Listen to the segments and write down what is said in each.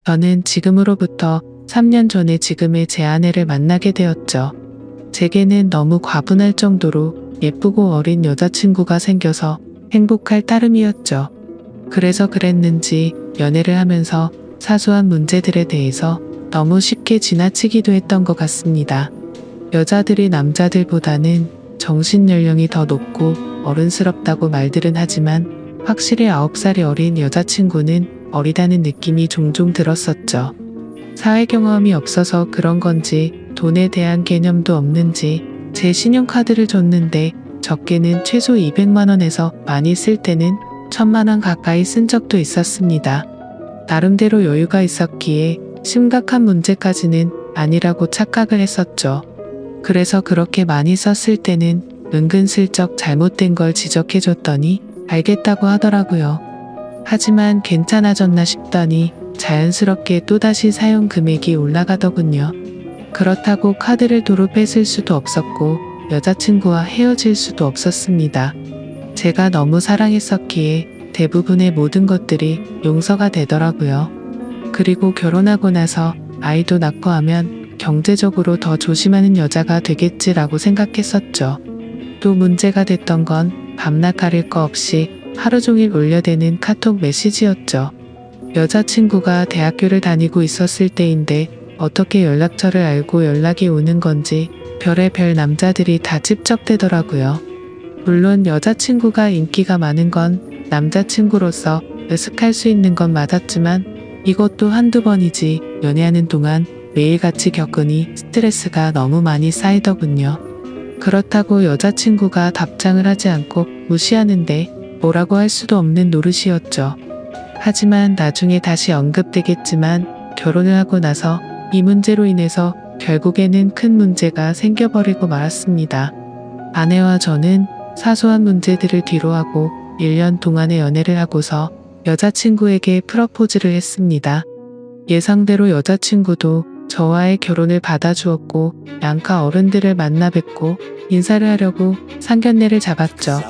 저는 지금으로부터 3년 전에 지금의 제 아내를 만나게 되었죠. 제게는 너무 과분할 정도로 예쁘고 어린 여자친구가 생겨서 행복할 따름이었죠. 그래서 그랬는지 연애를 하면서 사소한 문제들에 대해서 너무 쉽게 지나치기도 했던 것 같습니다. 여자들이 남자들보다는 정신연령이 더 높고 어른스럽다고 말들은 하지만 확실히 9살이 어린 여자친구는 어리다는 느낌이 종종 들었었죠. 사회 경험이 없어서 그런 건지 돈에 대한 개념도 없는지 제 신용카드를 줬는데 적게는 최소 200만 원에서 많이 쓸 때는 1000만 원 가까이 쓴 적도 있었습니다. 나름대로 여유가 있었기에 심각한 문제까지는 아니라고 착각을 했었죠. 그래서 그렇게 많이 썼을 때는 은근슬쩍 잘못된 걸 지적해줬더니 알겠다고 하더라고요. 하지만 괜찮아졌나 싶더니 자연스럽게 또다시 사용 금액이 올라가더군요. 그렇다고 카드를 도로 뺏을 수도 없었고 여자친구와 헤어질 수도 없었습니다. 제가 너무 사랑했었기에 대부분의 모든 것들이 용서가 되더라고요. 그리고 결혼하고 나서 아이도 낳고 하면 경제적으로 더 조심하는 여자가 되겠지라고 생각했었죠. 또 문제가 됐던 건 밤낮 가릴 거 없이 하루 종일 울려대는 카톡 메시지였죠. 여자친구가 대학교를 다니고 있었을 때인데 어떻게 연락처를 알고 연락이 오는 건지 별의별 남자들이 다 찝적대더라고요. 물론 여자친구가 인기가 많은 건 남자친구로서 으슥할 수 있는 건 맞았지만 이것도 한두 번이지 연애하는 동안 매일같이 겪으니 스트레스가 너무 많이 쌓이더군요. 그렇다고 여자친구가 답장을 하지 않고 무시하는데 뭐라고 할 수도 없는 노릇이었죠. 하지만 나중에 다시 언급되겠지만 결혼을 하고 나서 이 문제로 인해서 결국에는 큰 문제가 생겨버리고 말았습니다. 아내와 저는 사소한 문제들을 뒤로하고 1년 동안의 연애를 하고서 여자친구에게 프러포즈를 했습니다. 예상대로 여자친구도 저와의 결혼을 받아주었고 양가 어른들을 만나 뵙고 인사를 하려고 상견례를 잡았죠.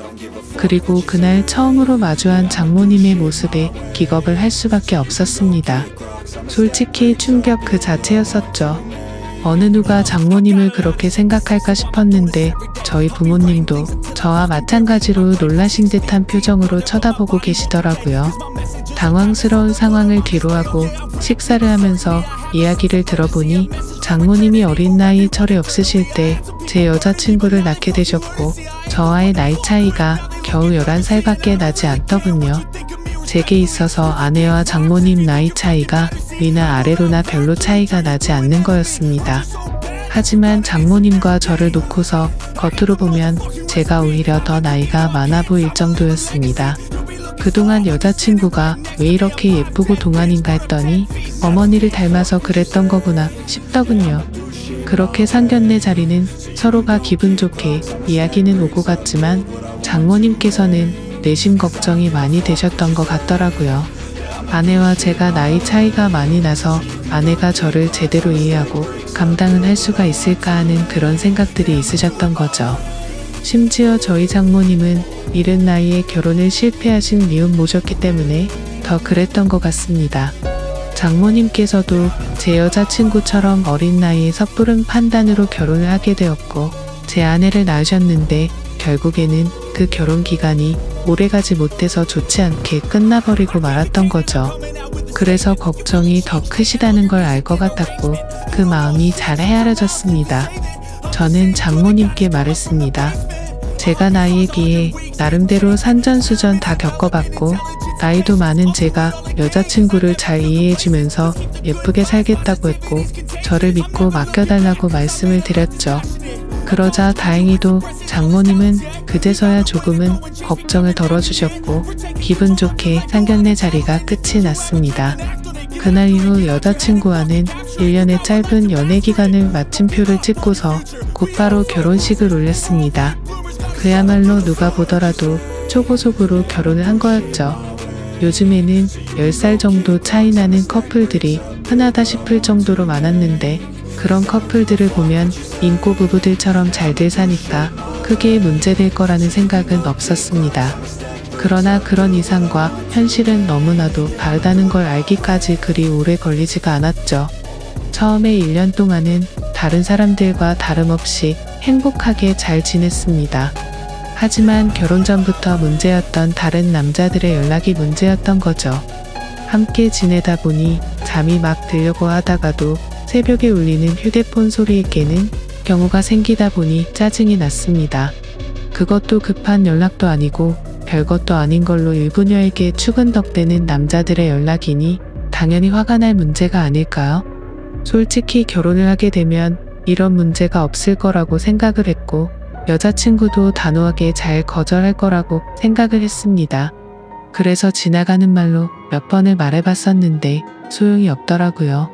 그리고 그날 처음으로 마주한 장모님의 모습에 기겁을 할 수밖에 없었습니다. 솔직히 충격 그 자체였었죠. 어느 누가 장모님을 그렇게 생각할까 싶었는데 저희 부모님도 저와 마찬가지로 놀라신 듯한 표정으로 쳐다보고 계시더라고요. 당황스러운 상황을 뒤로하고 식사를 하면서 이야기를 들어보니 장모님이 어린 나이 철이 없으실 때 제 여자친구를 낳게 되셨고 저와의 나이 차이가 겨우 11살밖에 나지 않더군요. 제게 있어서 아내와 장모님 나이 차이가 위나 아래로나 별로 차이가 나지 않는 거였습니다. 하지만 장모님과 저를 놓고서 겉으로 보면 제가 오히려 더 나이가 많아 보일 정도였습니다. 그동안 여자친구가 왜 이렇게 예쁘고 동안인가 했더니 어머니를 닮아서 그랬던 거구나 싶더군요. 그렇게 상견례 자리는 서로가 기분 좋게 이야기는 오고 갔지만 장모님께서는 내심 걱정이 많이 되셨던 것 같더라고요. 아내와 제가 나이 차이가 많이 나서 아내가 저를 제대로 이해하고 감당은 할 수가 있을까 하는 그런 생각들이 있으셨던 거죠. 심지어 저희 장모님은 이른 나이에 결혼을 실패하신 미혼 모셨기 때문에 더 그랬던 것 같습니다. 장모님께서도 제 여자친구처럼 어린 나이에 섣부른 판단으로 결혼을 하게 되었고 제 아내를 낳으셨는데 결국에는 그 결혼 기간이 오래가지 못해서 좋지 않게 끝나버리고 말았던 거죠. 그래서 걱정이 더 크시다는 걸 알 것 같았고 그 마음이 잘 헤아려졌습니다. 저는 장모님께 말했습니다. 제가 나이에 비해 나름대로 산전수전 다 겪어봤고 나이도 많은 제가 여자친구를 잘 이해해주면서 예쁘게 살겠다고 했고 저를 믿고 맡겨달라고 말씀을 드렸죠. 그러자 다행히도 장모님은 그제서야 조금은 걱정을 덜어주셨고 기분 좋게 상견례 자리가 끝이 났습니다. 그날 이후 여자친구와는 1년의 짧은 연애 기간을 마침표를 찍고서 곧바로 결혼식을 올렸습니다. 그야말로 누가 보더라도 초고속으로 결혼을 한 거였죠. 요즘에는 10살 정도 차이 나는 커플들이 흔하다 싶을 정도로 많았는데 그런 커플들을 보면 인고 부부들처럼 잘들 사니까 크게 문제될 거라는 생각은 없었습니다. 그러나 그런 이상과 현실은 너무나도 다르다는 걸 알기까지 그리 오래 걸리지가 않았죠. 처음에 1년 동안은 다른 사람들과 다름없이 행복하게 잘 지냈습니다. 하지만 결혼 전부터 문제였던 다른 남자들의 연락이 문제였던 거죠. 함께 지내다 보니 잠이 막 들려고 하다가도 새벽에 울리는 휴대폰 소리에 깨는 경우가 생기다 보니 짜증이 났습니다. 그것도 급한 연락도 아니고 별것도 아닌 걸로 일부녀에게 추근덕대는 남자들의 연락이니 당연히 화가 날 문제가 아닐까요? 솔직히 결혼을 하게 되면 이런 문제가 없을 거라고 생각을 했고 여자친구도 단호하게 잘 거절할 거라고 생각을 했습니다. 그래서 지나가는 말로 몇 번을 말해봤었는데 소용이 없더라고요.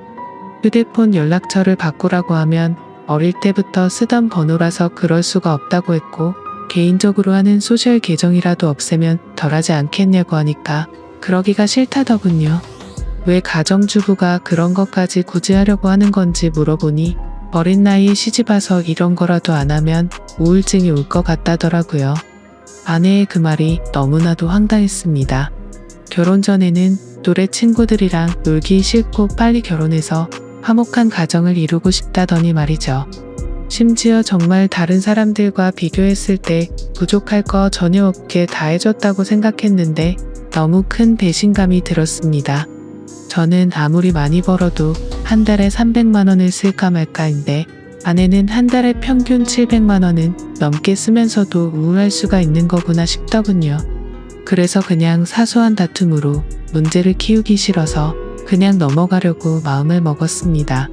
휴대폰 연락처를 바꾸라고 하면 어릴 때부터 쓰던 번호라서 그럴 수가 없다고 했고 개인적으로 하는 소셜 계정이라도 없애면 덜하지 않겠냐고 하니까 그러기가 싫다더군요. 왜 가정주부가 그런 것까지 굳이 하려고 하는 건지 물어보니 어린 나이에 시집와서 이런 거라도 안 하면 우울증이 올 것 같다더라고요. 아내의 그 말이 너무나도 황당했습니다. 결혼 전에는 또래 친구들이랑 놀기 싫고 빨리 결혼해서 화목한 가정을 이루고 싶다더니 말이죠. 심지어 정말 다른 사람들과 비교했을 때 부족할 거 전혀 없게 다 해줬다고 생각했는데 너무 큰 배신감이 들었습니다. 저는 아무리 많이 벌어도 한 달에 300만 원을 쓸까 말까인데 아내는 한 달에 평균 700만 원은 넘게 쓰면서도 우울할 수가 있는 거구나 싶더군요. 그래서 그냥 사소한 다툼으로 문제를 키우기 싫어서 그냥 넘어가려고 마음을 먹었습니다.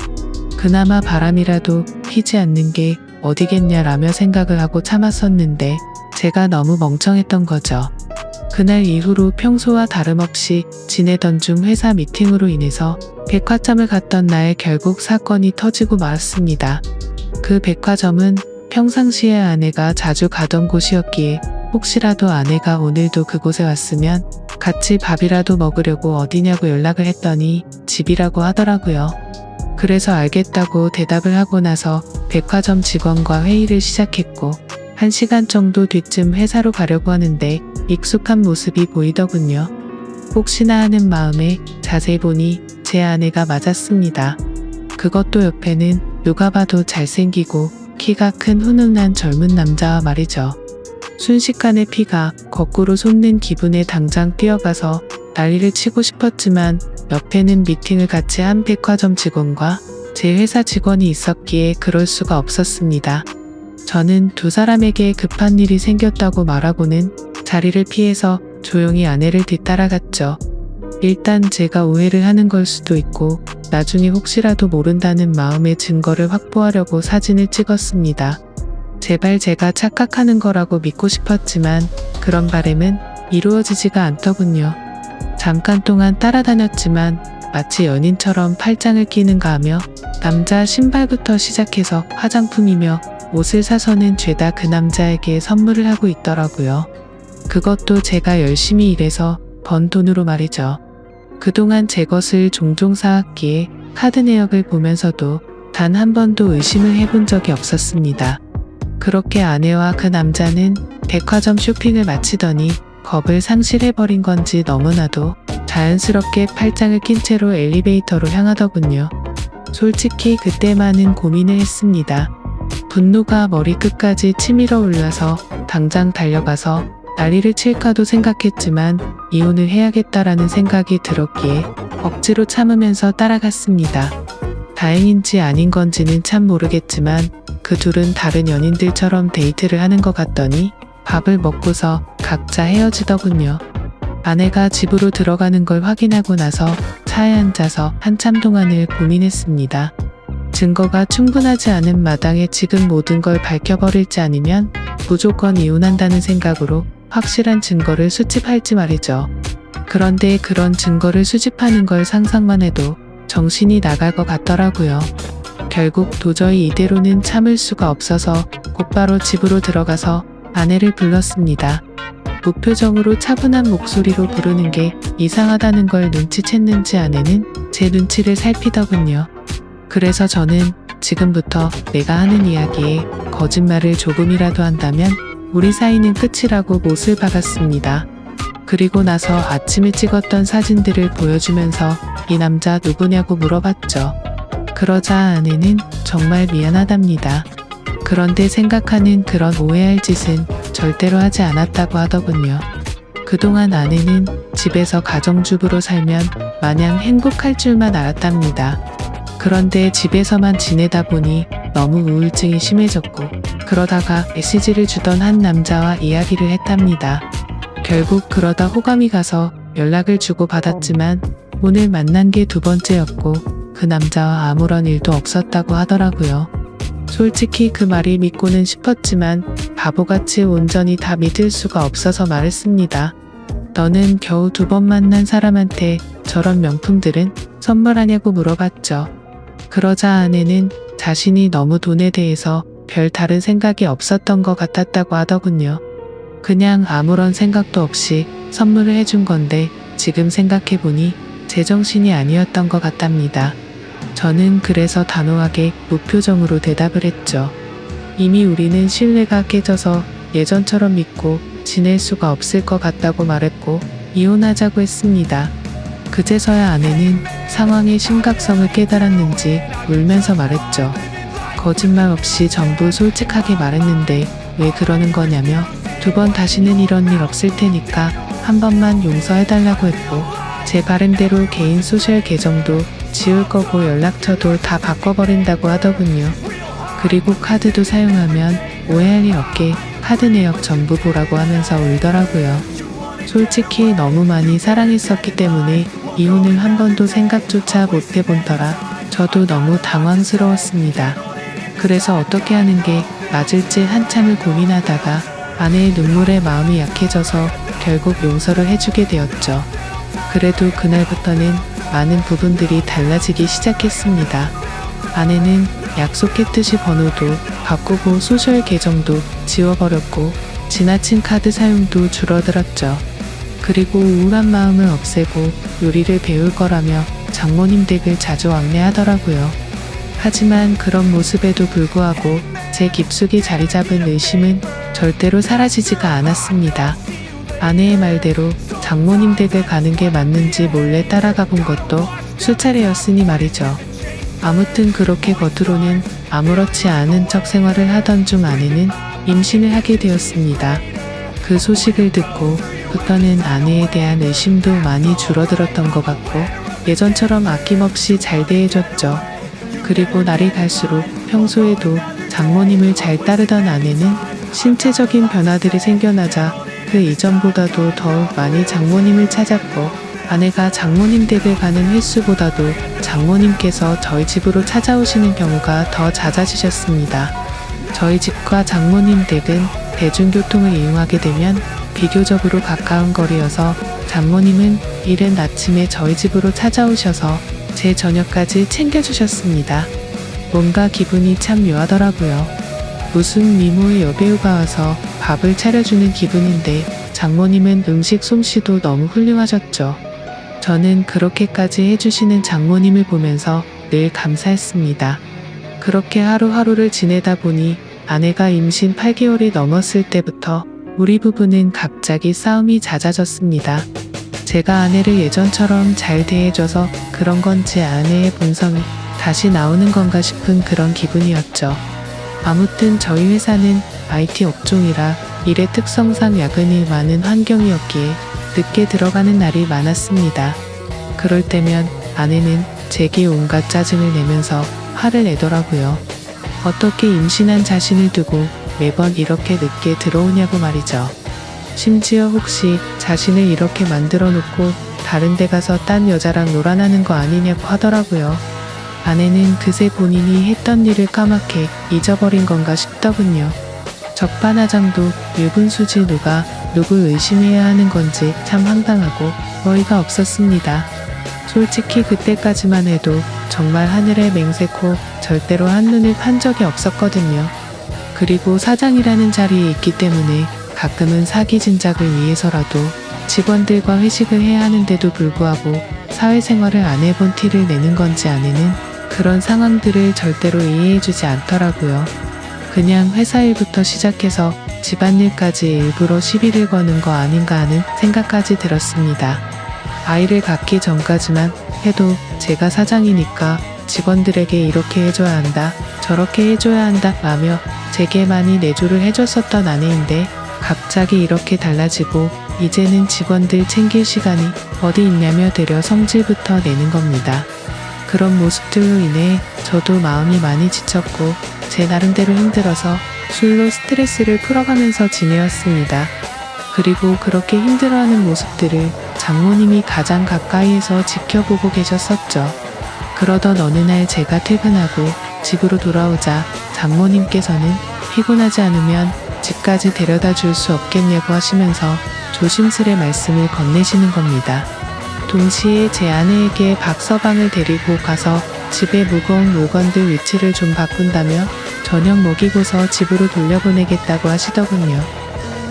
그나마 바람이라도 피지 않는 게 어디겠냐라며 생각을 하고 참았었는데 제가 너무 멍청했던 거죠. 그날 이후로 평소와 다름없이 지내던 중 회사 미팅으로 인해서 백화점을 갔던 날 결국 사건이 터지고 말았습니다. 그 백화점은 평상시에 아내가 자주 가던 곳이었기에 혹시라도 아내가 오늘도 그곳에 왔으면 같이 밥이라도 먹으려고 어디냐고 연락을 했더니 집이라고 하더라고요. 그래서 알겠다고 대답을 하고 나서 백화점 직원과 회의를 시작했고 1시간 정도 뒤쯤 회사로 가려고 하는데 익숙한 모습이 보이더군요. 혹시나 하는 마음에 자세히 보니 제 아내가 맞았습니다. 그것도 옆에는 누가 봐도 잘생기고 키가 큰 훈훈한 젊은 남자와 말이죠. 순식간에 피가 거꾸로 솟는 기분에 당장 뛰어가서 난리를 치고 싶었지만 옆에는 미팅을 같이 한 백화점 직원과 제 회사 직원이 있었기에 그럴 수가 없었습니다. 저는 두 사람에게 급한 일이 생겼다고 말하고는 자리를 피해서 조용히 아내를 뒤따라갔죠. 일단 제가 오해를 하는 걸 수도 있고 나중에 혹시라도 모른다는 마음의 증거를 확보하려고 사진을 찍었습니다. 제발 제가 착각하는 거라고 믿고 싶었지만 그런 바람은 이루어지지가 않더군요. 잠깐 동안 따라다녔지만 마치 연인처럼 팔짱을 끼는가 하며 남자 신발부터 시작해서 화장품이며 옷을 사서는 죄다 그 남자에게 선물을 하고 있더라고요. 그것도 제가 열심히 일해서 번 돈으로 말이죠. 그동안 제 것을 종종 사왔기에 카드 내역을 보면서도 단 한 번도 의심을 해본 적이 없었습니다. 그렇게 아내와 그 남자는 백화점 쇼핑을 마치더니 겁을 상실해버린 건지 너무나도 자연스럽게 팔짱을 낀 채로 엘리베이터로 향하더군요. 솔직히 그때만은 고민을 했습니다. 분노가 머리끝까지 치밀어 올라서 당장 달려가서 난리를 칠까도 생각했지만 이혼을 해야겠다라는 생각이 들었기에 억지로 참으면서 따라갔습니다. 다행인지 아닌 건지는 참 모르겠지만 그 둘은 다른 연인들처럼 데이트를 하는 것 같더니 밥을 먹고서 각자 헤어지더군요. 아내가 집으로 들어가는 걸 확인하고 나서 차에 앉아서 한참 동안을 고민했습니다. 증거가 충분하지 않은 마당에 지금 모든 걸 밝혀버릴지 아니면 무조건 이혼한다는 생각으로 확실한 증거를 수집할지 말이죠. 그런데 그런 증거를 수집하는 걸 상상만 해도 정신이 나갈 것 같더라고요. 결국 도저히 이대로는 참을 수가 없어서 곧바로 집으로 들어가서 아내를 불렀습니다. 무표정으로 차분한 목소리로 부르는 게 이상하다는 걸 눈치챘는지 아내는 제 눈치를 살피더군요. 그래서 저는 지금부터 내가 하는 이야기에 거짓말을 조금이라도 한다면 우리 사이는 끝이라고 못을 박았습니다. 그리고 나서 아침에 찍었던 사진들을 보여주면서 이 남자 누구냐고 물어봤죠. 그러자 아내는 정말 미안하답니다. 그런데 생각하는 그런 오해할 짓은 절대로 하지 않았다고 하더군요. 그동안 아내는 집에서 가정주부로 살면 마냥 행복할 줄만 알았답니다. 그런데 집에서만 지내다 보니 너무 우울증이 심해졌고 그러다가 메시지를 주던 한 남자와 이야기를 했답니다. 결국 그러다 호감이 가서 연락을 주고 받았지만 오늘 만난 게 두 번째였고 그 남자와 아무런 일도 없었다고 하더라고요. 솔직히 그 말이 믿고는 싶었지만 바보같이 온전히 다 믿을 수가 없어서 말했습니다. 너는 겨우 두 번 만난 사람한테 저런 명품들은 선물하냐고 물어봤죠. 그러자 아내는 자신이 너무 돈에 대해서 별 다른 생각이 없었던 것 같았다고 하더군요. 그냥 아무런 생각도 없이 선물을 해준 건데 지금 생각해보니 제정신이 아니었던 것 같답니다. 저는 그래서 단호하게 무표정으로 대답을 했죠. 이미 우리는 신뢰가 깨져서 예전처럼 믿고 지낼 수가 없을 것 같다고 말했고 이혼하자고 했습니다. 그제서야 아내는 상황의 심각성을 깨달았는지 울면서 말했죠. 거짓말 없이 전부 솔직하게 말했는데 왜 그러는 거냐며 두 번 다시는 이런 일 없을 테니까 한 번만 용서해달라고 했고 제 바람대로 개인 소셜 계정도 지울 거고 연락처도 다 바꿔버린다고 하더군요. 그리고 카드도 사용하면 오해할 일 없게 카드 내역 전부 보라고 하면서 울더라고요. 솔직히 너무 많이 사랑했었기 때문에 이혼을 한 번도 생각조차 못 해본 터라 저도 너무 당황스러웠습니다. 그래서 어떻게 하는 게 맞을지 한참을 고민하다가 아내의 눈물에 마음이 약해져서 결국 용서를 해주게 되었죠. 그래도 그날부터는 많은 부분들이 달라지기 시작했습니다. 아내는 약속했듯이 번호도 바꾸고 소셜 계정도 지워버렸고 지나친 카드 사용도 줄어들었죠. 그리고 우울한 마음을 없애고 요리를 배울 거라며 장모님 댁을 자주 왕래하더라고요. 하지만 그런 모습에도 불구하고 제 깊숙이 자리 잡은 의심은 절대로 사라지지가 않았습니다. 아내의 말대로 장모님 댁을 가는 게 맞는지 몰래 따라가 본 것도 수차례였으니 말이죠. 아무튼 그렇게 겉으로는 아무렇지 않은 척 생활을 하던 중 아내는 임신을 하게 되었습니다. 그 소식을 듣고부터는 아내에 대한 의심도 많이 줄어들었던 것 같고 예전처럼 아낌없이 잘 대해줬죠. 그리고 날이 갈수록 평소에도 장모님을 잘 따르던 아내는 신체적인 변화들이 생겨나자 그 이전보다도 더욱 많이 장모님을 찾았고 아내가 장모님 댁을 가는 횟수보다도 장모님께서 저희 집으로 찾아오시는 경우가 더 잦아지셨습니다. 저희 집과 장모님 댁은 대중교통을 이용하게 되면 비교적으로 가까운 거리여서 장모님은 이른 아침에 저희 집으로 찾아오셔서 제 저녁까지 챙겨주셨습니다. 뭔가 기분이 참 묘하더라고요. 무슨 미모의 여배우가 와서 밥을 차려주는 기분인데 장모님은 음식 솜씨도 너무 훌륭하셨죠. 저는 그렇게까지 해주시는 장모님을 보면서 늘 감사했습니다. 그렇게 하루하루를 지내다 보니 아내가 임신 8개월이 넘었을 때부터 우리 부부는 갑자기 싸움이 잦아졌습니다. 제가 아내를 예전처럼 잘 대해줘서 그런 건지 아내의 본성이 다시 나오는 건가 싶은 그런 기분이었죠. 아무튼 저희 회사는 IT 업종이라 일의 특성상 야근이 많은 환경이었기에 늦게 들어가는 날이 많았습니다. 그럴 때면 아내는 제게 온갖 짜증을 내면서 화를 내더라고요. 어떻게 임신한 자신을 두고 매번 이렇게 늦게 들어오냐고 말이죠. 심지어 혹시 자신을 이렇게 만들어 놓고 다른 데 가서 딴 여자랑 놀아나는 거 아니냐고 하더라고요. 아내는 그새 본인이 했던 일을 까맣게 잊어버린 건가 싶더군요. 적반하장도 유분수지 누가 누굴 의심해야 하는 건지 참 황당하고 어이가 없었습니다. 솔직히 그때까지만 해도 정말 하늘의 맹세코 절대로 한눈을 판 적이 없었거든요. 그리고 사장이라는 자리에 있기 때문에 가끔은 사기 진작을 위해서라도 직원들과 회식을 해야 하는데도 불구하고 사회생활을 안 해본 티를 내는 건지 아내는 그런 상황들을 절대로 이해해주지 않더라고요. 그냥 회사 일부터 시작해서 집안일까지 일부러 시비를 거는 거 아닌가 하는 생각까지 들었습니다. 아이를 갖기 전까지만 해도 제가 사장이니까 직원들에게 이렇게 해줘야 한다, 저렇게 해줘야 한다 라며 제게 많이 내조를 해줬었던 아내인데 갑자기 이렇게 달라지고 이제는 직원들 챙길 시간이 어디 있냐며 되려 성질부터 내는 겁니다. 그런 모습들로 인해 저도 마음이 많이 지쳤고 제 나름대로 힘들어서 술로 스트레스를 풀어가면서 지내었습니다. 그리고 그렇게 힘들어하는 모습들을 장모님이 가장 가까이에서 지켜보고 계셨었죠. 그러던 어느 날 제가 퇴근하고 집으로 돌아오자 장모님께서는 피곤하지 않으면 집까지 데려다 줄 수 없겠냐고 하시면서 조심스레 말씀을 건네시는 겁니다. 동시에 제 아내에게 박서방을 데리고 가서 집에 무거운 물건들 위치를 좀 바꾼다며 저녁 먹이고서 집으로 돌려보내겠다고 하시더군요.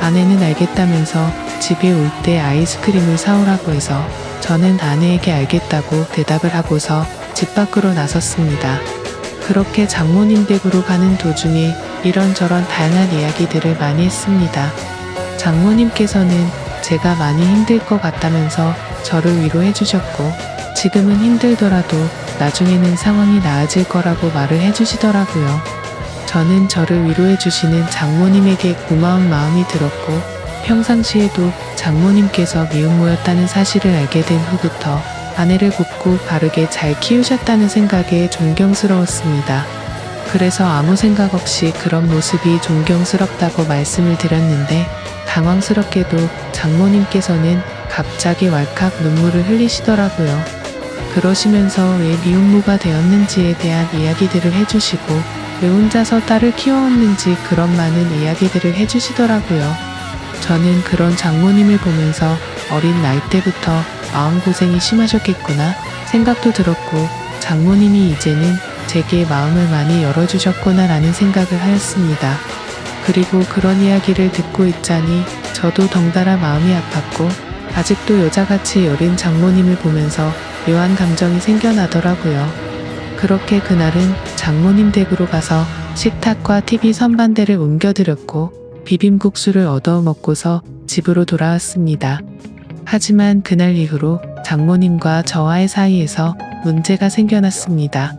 아내는 알겠다면서 집에 올 때 아이스크림을 사오라고 해서 저는 아내에게 알겠다고 대답을 하고서 집 밖으로 나섰습니다. 그렇게 장모님 댁으로 가는 도중에 이런저런 다양한 이야기들을 많이 했습니다. 장모님께서는 제가 많이 힘들 것 같다면서 저를 위로해 주셨고 지금은 힘들더라도 나중에는 상황이 나아질 거라고 말을 해주시더라고요. 저는 저를 위로해 주시는 장모님에게 고마운 마음이 들었고 평상시에도 장모님께서 미혼모였다는 사실을 알게 된 후부터 아내를 곱고 바르게 잘 키우셨다는 생각에 존경스러웠습니다. 그래서 아무 생각 없이 그런 모습이 존경스럽다고 말씀을 드렸는데 당황스럽게도 장모님께서는 갑자기 왈칵 눈물을 흘리시더라고요. 그러시면서 왜 미혼모가 되었는지에 대한 이야기들을 해주시고 왜 혼자서 딸을 키워왔는지 그런 많은 이야기들을 해주시더라고요. 저는 그런 장모님을 보면서 어린 나이 때부터 마음고생이 심하셨겠구나 생각도 들었고 장모님이 이제는 제게 마음을 많이 열어주셨구나 라는 생각을 하였습니다. 그리고 그런 이야기를 듣고 있자니 저도 덩달아 마음이 아팠고 아직도 여자같이 여린 장모님을 보면서 묘한 감정이 생겨나더라고요. 그렇게 그날은 장모님 댁으로 가서 식탁과 TV 선반대를 옮겨드렸고 비빔국수를 얻어 먹고서 집으로 돌아왔습니다. 하지만 그날 이후로 장모님과 저와의 사이에서 문제가 생겨났습니다.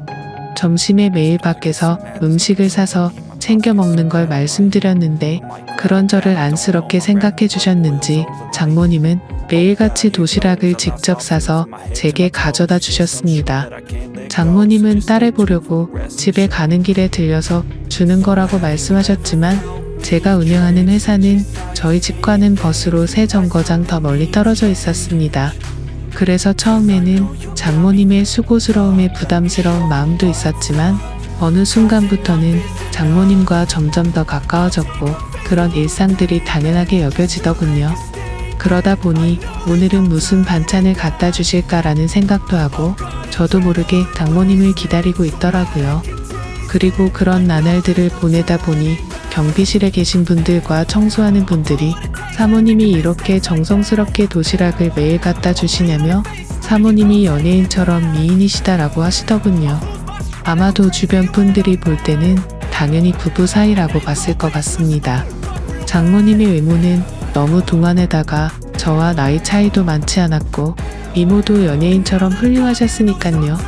점심에 매일 밖에서 음식을 사서 챙겨 먹는 걸 말씀드렸는데 그런 저를 안쓰럽게 생각해 주셨는지 장모님은 매일같이 도시락을 직접 싸서 제게 가져다 주셨습니다. 장모님은 딸을 보려고 집에 가는 길에 들려서 주는 거라고 말씀하셨지만 제가 운영하는 회사는 저희 집과는 버스로 3정거장 더 멀리 떨어져 있었습니다. 그래서 처음에는 장모님의 수고스러움에 부담스러운 마음도 있었지만 어느 순간부터는 장모님과 점점 더 가까워졌고 그런 일상들이 당연하게 여겨지더군요. 그러다 보니 오늘은 무슨 반찬을 갖다 주실까라는 생각도 하고 저도 모르게 장모님을 기다리고 있더라고요. 그리고 그런 나날들을 보내다 보니 경비실에 계신 분들과 청소하는 분들이 사모님이 이렇게 정성스럽게 도시락을 매일 갖다 주시냐며 사모님이 연예인처럼 미인이시다라고 하시더군요. 아마도 주변 분들이 볼 때는 당연히 부부 사이라고 봤을 것 같습니다. 장모님의 외모는 너무 동안에다가 저와 나이 차이도 많지 않았고 미모도 연예인처럼 훌륭하셨으니깐요.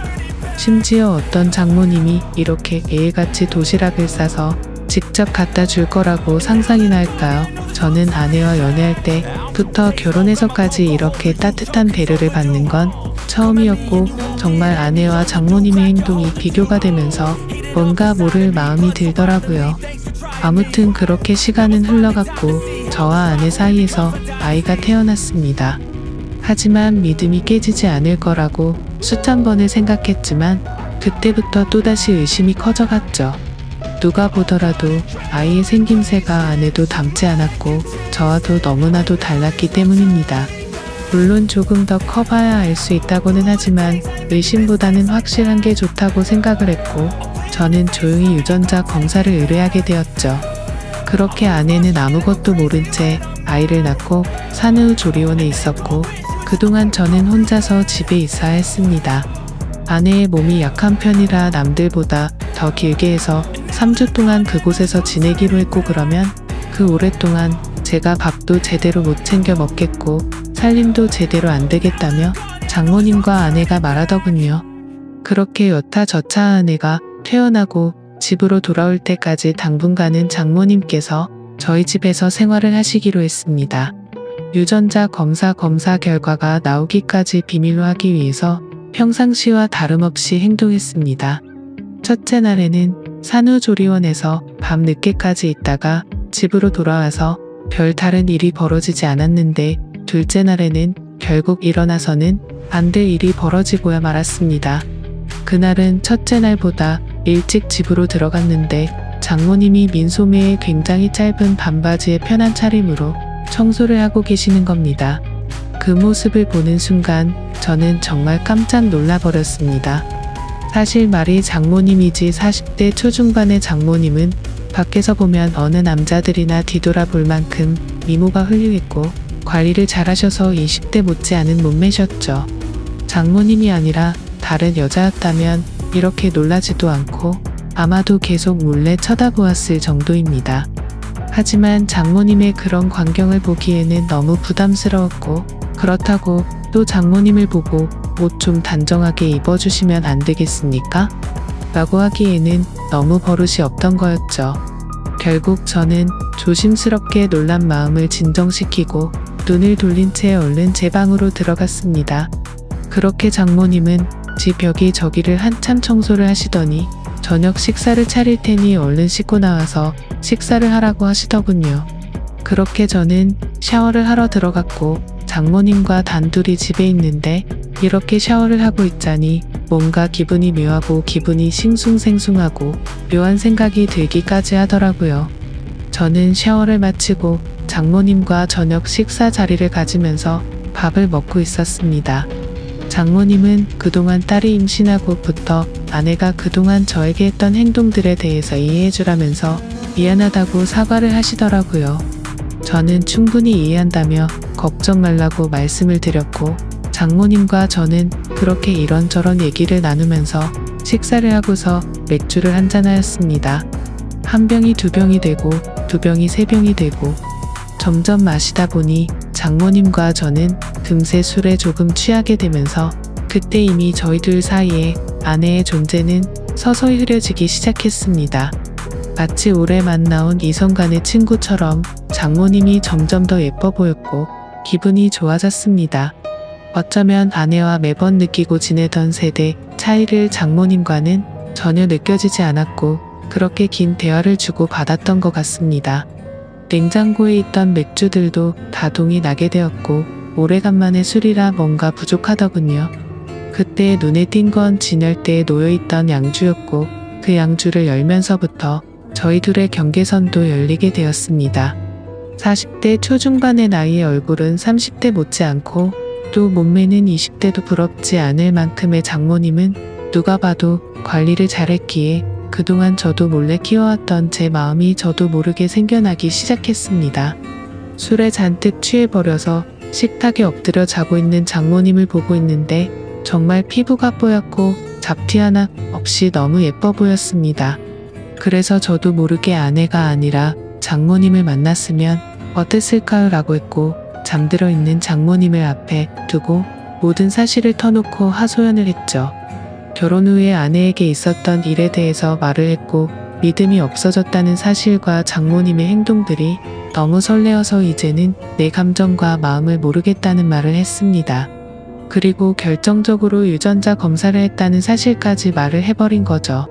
심지어 어떤 장모님이 이렇게 매일같이 도시락을 싸서 직접 갖다 줄 거라고 상상이나 할까요? 저는 아내와 연애할 때부터 결혼해서까지 이렇게 따뜻한 배려를 받는 건 처음이었고 정말 아내와 장모님의 행동이 비교가 되면서 뭔가 모를 마음이 들더라고요. 아무튼 그렇게 시간은 흘러갔고 저와 아내 사이에서 아이가 태어났습니다. 하지만 믿음이 깨지지 않을 거라고 수천 번을 생각했지만 그때부터 또다시 의심이 커져갔죠. 누가 보더라도 아이의 생김새가 아내도 닮지 않았고 저와도 너무나도 달랐기 때문입니다. 물론 조금 더 커봐야 알 수 있다고는 하지만 의심보다는 확실한 게 좋다고 생각을 했고 저는 조용히 유전자 검사를 의뢰하게 되었죠. 그렇게 아내는 아무것도 모른 채 아이를 낳고 산후조리원에 있었고 그동안 저는 혼자서 집에 있어야 했습니다. 아내의 몸이 약한 편이라 남들보다 더 길게 해서 3주 동안 그곳에서 지내기로 했고 그러면 그 오랫동안 제가 밥도 제대로 못 챙겨 먹겠고 살림도 제대로 안 되겠다며 장모님과 아내가 말하더군요. 그렇게 여타저타한 아내가 퇴원하고 집으로 돌아올 때까지 당분간은 장모님께서 저희 집에서 생활을 하시기로 했습니다. 유전자 검사 결과가 나오기까지 비밀로 하기 위해서 평상시와 다름없이 행동했습니다. 첫째 날에는 산후조리원에서 밤 늦게까지 있다가 집으로 돌아와서 별 다른 일이 벌어지지 않았는데 둘째 날에는 결국 일어나서는 안 될 일이 벌어지고야 말았습니다. 그날은 첫째 날보다 일찍 집으로 들어갔는데 장모님이 민소매에 굉장히 짧은 반바지에 편한 차림으로 청소를 하고 계시는 겁니다. 그 모습을 보는 순간 저는 정말 깜짝 놀라버렸습니다. 사실 말이 장모님이지 40대 초중반의 장모님은 밖에서 보면 어느 남자들이나 뒤돌아볼 만큼 미모가 훌륭했고 관리를 잘하셔서 20대 못지않은 몸매셨죠. 장모님이 아니라 다른 여자였다면 이렇게 놀라지도 않고 아마도 계속 몰래 쳐다보았을 정도입니다. 하지만 장모님의 그런 광경을 보기에는 너무 부담스러웠고 그렇다고 또 장모님을 보고 옷 좀 단정하게 입어주시면 안 되겠습니까? 라고 하기에는 너무 버릇이 없던 거였죠. 결국 저는 조심스럽게 놀란 마음을 진정시키고 눈을 돌린 채 얼른 제 방으로 들어갔습니다. 그렇게 장모님은 집 여기저기를 한참 청소를 하시더니 저녁 식사를 차릴 테니 얼른 씻고 나와서 식사를 하라고 하시더군요. 그렇게 저는 샤워를 하러 들어갔고 장모님과 단둘이 집에 있는데 이렇게 샤워를 하고 있자니 뭔가 기분이 묘하고 기분이 싱숭생숭하고 묘한 생각이 들기까지 하더라고요. 저는 샤워를 마치고 장모님과 저녁 식사 자리를 가지면서 밥을 먹고 있었습니다. 장모님은 그동안 딸이 임신하고부터 아내가 그동안 저에게 했던 행동들에 대해서 이해해주라면서 미안하다고 사과를 하시더라고요. 저는 충분히 이해한다며 걱정 말라고 말씀을 드렸고 장모님과 저는 그렇게 이런저런 얘기를 나누면서 식사를 하고서 맥주를 한잔하였습니다. 한 병이 두 병이 되고 두 병이 세 병이 되고 점점 마시다 보니 장모님과 저는 금세 술에 조금 취하게 되면서 그때 이미 저희 둘 사이에 아내의 존재는 서서히 흐려지기 시작했습니다. 마치 오래 만나온 이성 간의 친구처럼 장모님이 점점 더 예뻐 보였고 기분이 좋아졌습니다. 어쩌면 아내와 매번 느끼고 지내던 세대 차이를 장모님과는 전혀 느껴지지 않았고 그렇게 긴 대화를 주고 받았던 것 같습니다. 냉장고에 있던 맥주들도 다 동이 나게 되었고 오래간만에 술이라 뭔가 부족하더군요. 그때 눈에 띈 건 진열대에 놓여있던 양주였고 그 양주를 열면서부터 저희 둘의 경계선도 열리게 되었습니다. 40대 초중반의 나이의 얼굴은 30대 못지않고 또 몸매는 20대도 부럽지 않을 만큼의 장모님은 누가 봐도 관리를 잘했기에 그동안 저도 몰래 키워왔던 제 마음이 저도 모르게 생겨나기 시작했습니다. 술에 잔뜩 취해버려서 식탁에 엎드려 자고 있는 장모님을 보고 있는데 정말 피부가 뽀얗고 잡티 하나 없이 너무 예뻐 보였습니다. 그래서 저도 모르게 아내가 아니라 장모님을 만났으면 어땠을까요? 라고 했고 잠들어 있는 장모님을 앞에 두고 모든 사실을 터놓고 하소연을 했죠. 결혼 후에 아내에게 있었던 일에 대해서 말을 했고 믿음이 없어졌다는 사실과 장모님의 행동들이 너무 설레어서 이제는 내 감정과 마음을 모르겠다는 말을 했습니다. 그리고 결정적으로 유전자 검사를 했다는 사실까지 말을 해버린 거죠.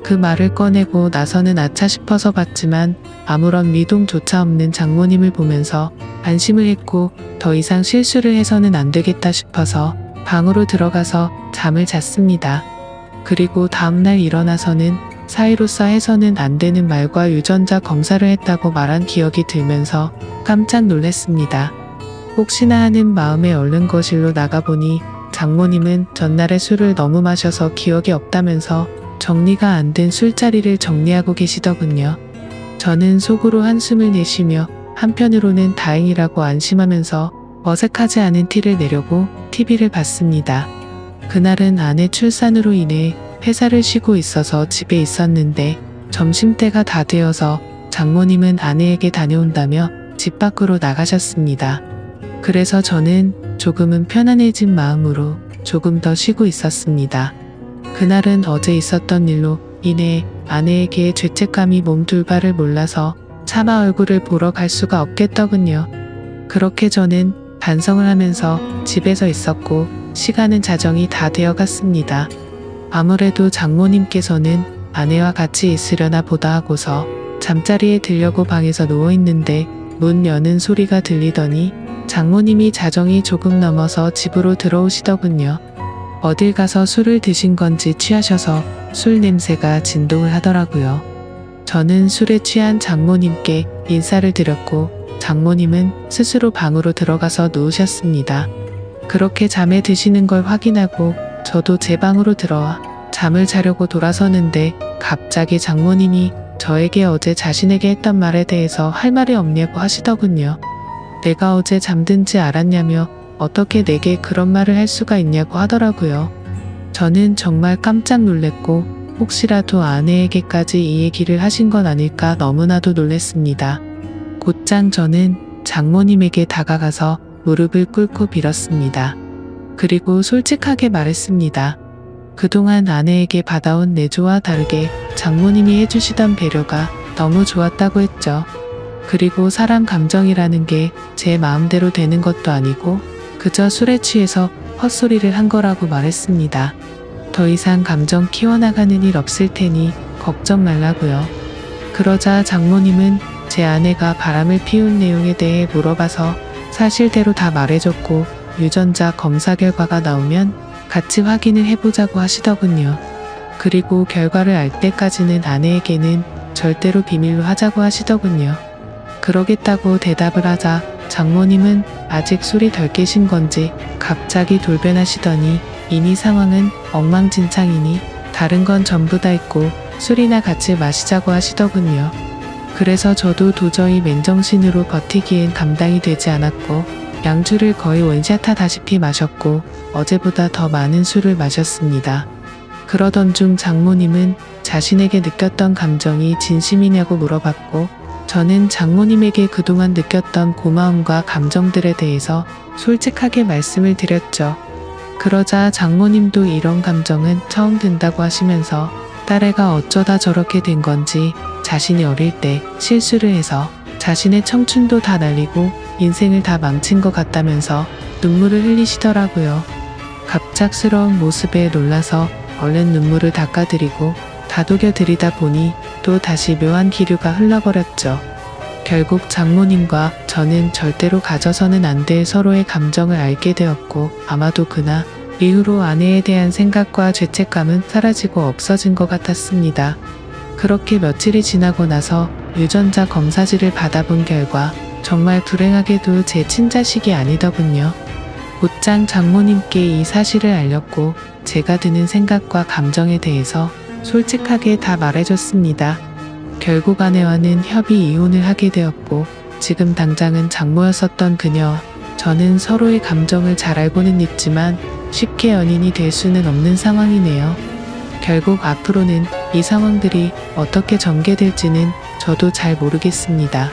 그 말을 꺼내고 나서는 아차 싶어서 봤지만 아무런 미동조차 없는 장모님을 보면서 안심을 했고 더 이상 실수를 해서는 안 되겠다 싶어서 방으로 들어가서 잠을 잤습니다. 그리고 다음날 일어나서는 사위로서 해서는 안 되는 말과 유전자 검사를 했다고 말한 기억이 들면서 깜짝 놀랐습니다. 혹시나 하는 마음에 얼른 거실로 나가보니 장모님은 전날에 술을 너무 마셔서 기억이 없다면서 정리가 안 된 술자리를 정리하고 계시더군요. 저는 속으로 한숨을 내쉬며 한편으로는 다행이라고 안심하면서 어색하지 않은 티를 내려고 TV를 봤습니다. 그날은 아내 출산으로 인해 회사를 쉬고 있어서 집에 있었는데 점심때가 다 되어서 장모님은 아내에게 다녀온다며 집 밖으로 나가셨습니다. 그래서 저는 조금은 편안해진 마음으로 조금 더 쉬고 있었습니다. 그날은 어제 있었던 일로 인해 아내에게 죄책감이 몸둘바를 몰라서 차마 얼굴을 보러 갈 수가 없겠더군요. 그렇게 저는 반성을 하면서 집에서 있었고 시간은 자정이 다 되어갔습니다. 아무래도 장모님께서는 아내와 같이 있으려나 보다 하고서 잠자리에 들려고 방에서 누워있는데 문 여는 소리가 들리더니 장모님이 자정이 조금 넘어서 집으로 들어오시더군요. 어딜 가서 술을 드신 건지 취하셔서 술 냄새가 진동을 하더라고요. 저는 술에 취한 장모님께 인사를 드렸고 장모님은 스스로 방으로 들어가서 누우셨습니다. 그렇게 잠에 드시는 걸 확인하고 저도 제 방으로 들어와 잠을 자려고 돌아서는데 갑자기 장모님이 저에게 어제 자신에게 했던 말에 대해서 할 말이 없냐고 하시더군요. 내가 어제 잠든지 알았냐며 어떻게 내게 그런 말을 할 수가 있냐고 하더라고요. 저는 정말 깜짝 놀랐고 혹시라도 아내에게까지 이 얘기를 하신 건 아닐까 너무나도 놀랐습니다. 곧장 저는 장모님에게 다가가서 무릎을 꿇고 빌었습니다. 그리고 솔직하게 말했습니다. 그동안 아내에게 받아온 내조와 다르게 장모님이 해주시던 배려가 너무 좋았다고 했죠. 그리고 사람 감정이라는 게 제 마음대로 되는 것도 아니고 그저 술에 취해서 헛소리를 한 거라고 말했습니다. 더 이상 감정 키워나가는 일 없을 테니 걱정 말라고요. 그러자 장모님은 제 아내가 바람을 피운 내용에 대해 물어봐서 사실대로 다 말해줬고 유전자 검사 결과가 나오면 같이 확인을 해보자고 하시더군요. 그리고 결과를 알 때까지는 아내에게는 절대로 비밀로 하자고 하시더군요. 그러겠다고 대답을 하자 장모님은 아직 술이 덜 깨신 건지 갑자기 돌변하시더니 이미 상황은 엉망진창이니 다른 건 전부 다 있고 술이나 같이 마시자고 하시더군요. 그래서 저도 도저히 맨정신으로 버티기엔 감당이 되지 않았고 양주를 거의 원샷하다시피 마셨고 어제보다 더 많은 술을 마셨습니다. 그러던 중 장모님은 자신에게 느꼈던 감정이 진심이냐고 물어봤고 저는 장모님에게 그동안 느꼈던 고마움과 감정들에 대해서 솔직하게 말씀을 드렸죠. 그러자 장모님도 이런 감정은 처음 든다고 하시면서 딸애가 어쩌다 저렇게 된 건지 자신이 어릴 때 실수를 해서 자신의 청춘도 다 날리고 인생을 다 망친 것 같다면서 눈물을 흘리시더라고요. 갑작스러운 모습에 놀라서 얼른 눈물을 닦아드리고 다독여드리다 보니 또 다시 묘한 기류가 흘러버렸죠. 결국 장모님과 저는 절대로 가져서는 안 될 서로의 감정을 알게 되었고 아마도 그날 이후로 아내에 대한 생각과 죄책감은 사라지고 없어진 것 같았습니다. 그렇게 며칠이 지나고 나서 유전자 검사지를 받아본 결과 정말 불행하게도 제 친자식이 아니더군요. 곧장 장모님께 이 사실을 알렸고 제가 드는 생각과 감정에 대해서 솔직하게 다 말해줬습니다. 결국 아내와는 협의 이혼을 하게 되었고 지금 당장은 장모였었던 그녀와 저는 서로의 감정을 잘 알고는 있지만 쉽게 연인이 될 수는 없는 상황이네요. 결국 앞으로는 이 상황들이 어떻게 전개될지는 저도 잘 모르겠습니다.